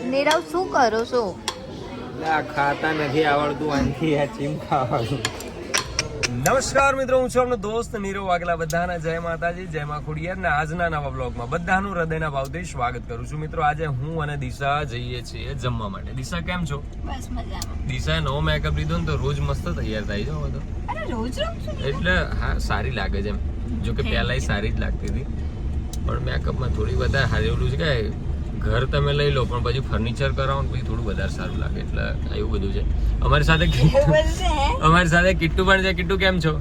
નીરવ શું કરો છો? આ ખાતા નથી આવડતું આનથી આ ચીમ ખાવાનું. નમસ્કાર મિત્રો, હું છું આપનો દોસ્ત નીરવ વાઘેલા. બધાના જય માતાજી, જય મા ખોડિયાર. ને આજના નવા બ્લોગમાં બધાનું હૃદયના ભાવથી સ્વાગત કરું છું. મિત્રો આજે હું અને દિશા જઈએ છીએ જમવા માટે. દિશા કેમ છો? બસ મજામાં. દિશાએ નવો મેકઅપ લીધો ને તો રોજ મસ્ત તૈયાર થાય છે બધો. અરે રોજ એટલે હા સારી લાગે છે એમ. જો કે પહેલા સારી જ લાગતી હતી પણ મેકઅપમાં થોડી વધારે સારી. એવું છે કે ઘર તમે લઈ લો પણ પછી ફર્નિચર કરાવો ને પછી થોડું વધારે સારું લાગે. એટલે એવું બધું છે. અમારી સાથે કિટ્ટુ પણ છે. કિટ્ટુ કેમ છો?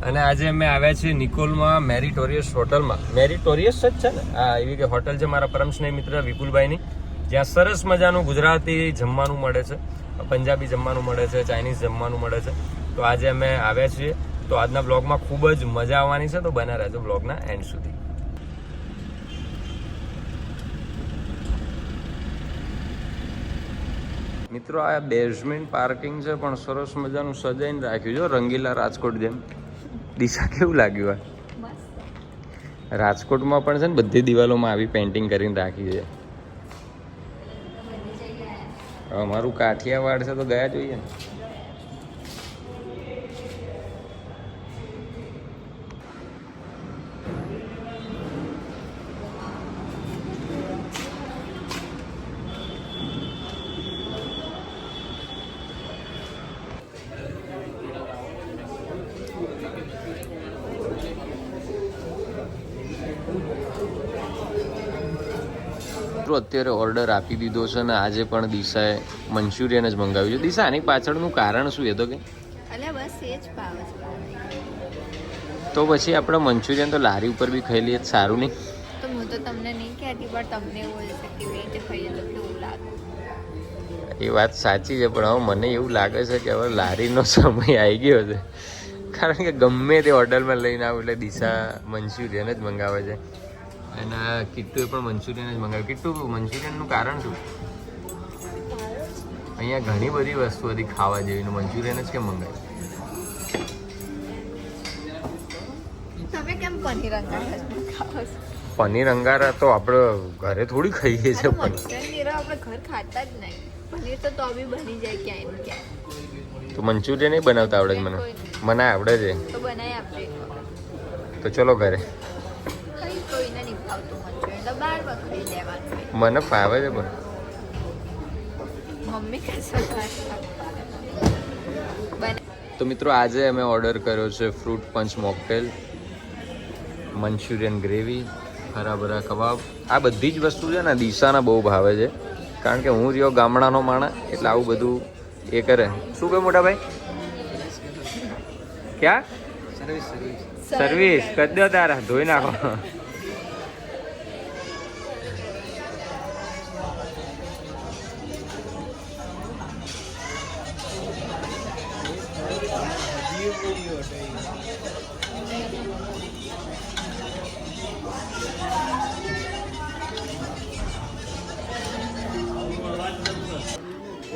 અને આજે અમે આવ્યા છીએ નિકોલમાં મેરિટોરિયસ હોટલમાં. મેરિટોરિયસ જ છે ને આ એવી કે હોટલ છે મારા પરમ સ્નેહી મિત્ર વિપુલભાઈની, જ્યાં સરસ મજાનું ગુજરાતી જમવાનું મળે છે, પંજાબી જમવાનું મળે છે, ચાઇનીઝ જમવાનું મળે છે. તો આજે અમે આવ્યા છીએ. તો આજના બ્લોગમાં ખૂબ જ મજા આવવાની છે. તો બના રહેજો બ્લોગના એન્ડ સુધી. મિત્રો આ બેઝમેન્ટ પાર્કિંગ છે પણ સરસ મજાનું સજાઈને રાખ્યું છે રંગીલા રાજકોટ જેમ. દિશા કેવું લાગ્યું? આ રાજકોટમાં પણ છે ને બધી દિવાલોમાં આવી પેન્ટિંગ કરીને રાખી છે. અમારું કાઠિયાવાડ છે તો ગયા જોઈએ ને. અત્યારે ઓર્ડર આપી દીધો છે ને આજે પણ દિશાએ મંચુરિયન જ મંગાવ્યું છે. દિશા આની પાછળનું કારણ શું એ તો કે? બસ એ જ ભાવ તો પછી આપણે મંચુરિયન તો લારી ઉપર બી ખાઈ લઈએ સારું નહીં? તો હું તો તમને નહીં કહેતી પણ તમને એવું હશે કે કેવી રીતે ખાઈએ તો કેવું લાગે. એ વાત સાચી છે પણ હવે મને એવું લાગે છે કે હવે લારીનો સમય આવી ગયો છે. કારણ કે ગમે તે હોટલમાં લઈને આવું એટલે દિશા મંચુરિયન જ મંગાવે છે. અને કિટ્ટુએ પણ મંચુરિયન જ મંગાવ્યું. કિટ્ટુ, મંચુરિયનનું કારણ શું? અહીંયા ઘણી બધી વસ્તુ હતી ખાવા જેવી, મંચુરિયન જ કેમ મંગાવ્યું? તમે કેમ પનીર અંગારા ખાઓ છો? પનીર અંગારા તો આપણે ઘરે થોડી ખાઈએ છીએ. પનીર આપણે ઘર ખાતા જ નહીં. પનીર તો બી બની જાય ક્યાંય ને ક્યાંય. તો મંચુરિયન નહીં બનાવતા આવડે છે મને? મને આવડે છે. તો બનાવી આપીએ. તો ચલો ઘરે. કોઈને નહીં ભાવતું મંચુરિયન તો બહાર વખરી લેવાનું. મને ફાવે છે પણ મમ્મી કહેશે. તો મિત્રો આજે અમે ઓર્ડર કર્યો છે ફ્રૂટ પંચ મોકટેલ, મંચુરિયન ગ્રેવી, હરા ભરા કબાબ. આ બધી જ વસ્તુ છે ને દિશાના બહુ ભાવે છે. કારણ કે હું રહ્યો ગામડાનો માણસ એટલે આવું બધું એ કરે. શું કહે મોટા ભાઈ? ક્યાં સર્વિસ કરી દો તારા, ધોઈ નાખો.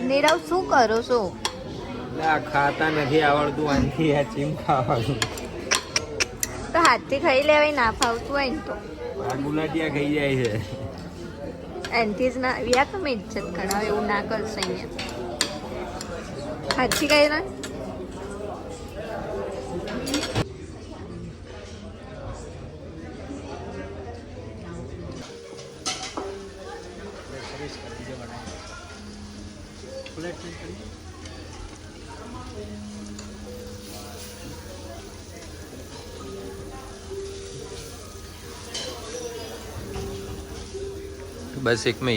નીરવ શું કરો છો? આ ખાતા નથી આવડતું આનથી આ ચીમ ખાવાનું. તો હાથથી ખાઈ લેવાય, ના ફાવતું હોય ને તો આ ગુલાટિયા ખાઈ જાય છે. એનથી જ ના વ્યા તમે ઇજ્જત કરાવો એવું ના કરશો અહીંયા. હાથથી ખાઈ ના. બસ એક में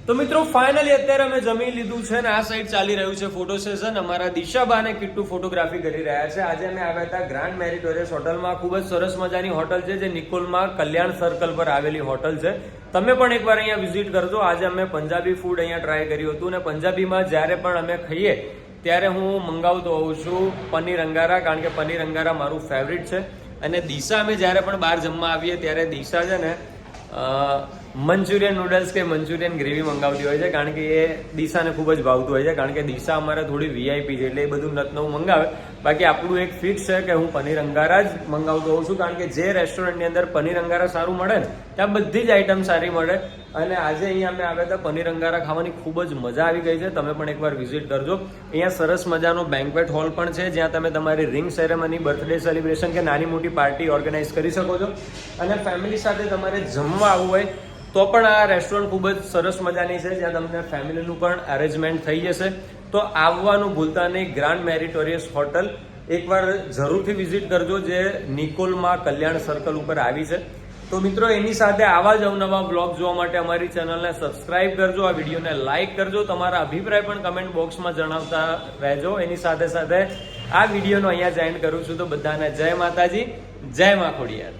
તો મિત્રો ફાઇનલી અત્યારે અમે જમી લીધું છે ને આ સાઈડ ચાલી રહ્યું છે ફોટો સેશન. અમારા દિશાબા અને કિટ્ટુ ફોટોગ્રાફી કરી રહ્યા છે. આજે અમે આવ્યા હતા ગ્રાન્ડ મેરિટોરિયસ હોટલમાં. ખૂબ જ સરસ મજાની હોટલ છે જે નિકોલમાં કલ્યાણ સર્કલ પર આવેલી હોટલ છે. તમે પણ એકવાર અહીંયા વિઝિટ કરજો. આજે અમે પંજાબી ફૂડ અહીંયા ટ્રાય કર્યું હતું અને પંજાબીમાં જ્યારે પણ અમે ખાઈએ ત્યારે હું મંગાવતો હોઉં છું પનીર અંગારા, કારણ કે પનીર અંગારા મારું ફેવરિટ છે. અને દિશા અમે જ્યારે પણ બહાર જમવા આવીએ ત્યારે દિશા છે ને મંચુરિયન નૂડલ્સ કે મંચુરિયન ગ્રેવી મંગાવતી હોય છે, કારણ કે એ દિશાને ખૂબ જ ભાવતું હોય છે, કારણ કે દિશા અમારે થોડી વીઆઈપી છે એટલે એ બધું નવું મંગાવે. બાકી આપણું એક ફિક્સ છે કે હું પનીર અંગારા જ મંગાવતો હોઉં છું, કારણ કે જે રેસ્ટોરન્ટની અંદર પનીર અંગારા સારું મળે ને ત્યાં બધી જ આઈટમ સારી મળે. અને આજે અહીંયા અમે આવ્યા હતા, પનીર અંગારા ખાવાની ખૂબ જ મજા આવી ગઈ છે. તમે પણ એકવાર વિઝિટ કરજો. અહીંયા સરસ મજાનો બેન્ક્વેટ હોલ પણ છે, જ્યાં તમે તમારી રિંગ સેરેમની, બર્થડે સેલિબ્રેશન કે નાની મોટી પાર્ટી ઓર્ગેનાઇઝ કરી શકો છો. અને ફેમિલી સાથે તમારે જમવા આવવું હોય તો પણ આ રેસ્ટોરન્ટ ખૂબ જ સરસ મજાની છે, જ્યાં તમને ફેમિલીનું પણ અરેન્જમેન્ટ થઈ જશે. તો આવવાનું ભૂલતા નહીં, ગ્રાન્ડ મેરિટોરિયસ હોટલ એકવાર જરૂરથી વિઝિટ કરજો, જે નિકોલમાં કલ્યાણ સર્કલ ઉપર આવી છે. તો મિત્રો, એની સાથે આવા જ અવનવા બ્લોગ જોવા માટે અમારી ચેનલને સબસ્ક્રાઇબ કરજો, આ વિડીયોને લાઇક કરજો, તમારા અભિપ્રાય પણ કમેન્ટ બોક્સમાં જણાવતા રહેજો. એની સાથે સાથે આ વિડીયોનો અહીંયા જ એન્ડ કરું છું. તો બધાને જય માતાજી, જય મા ખોડિયાર.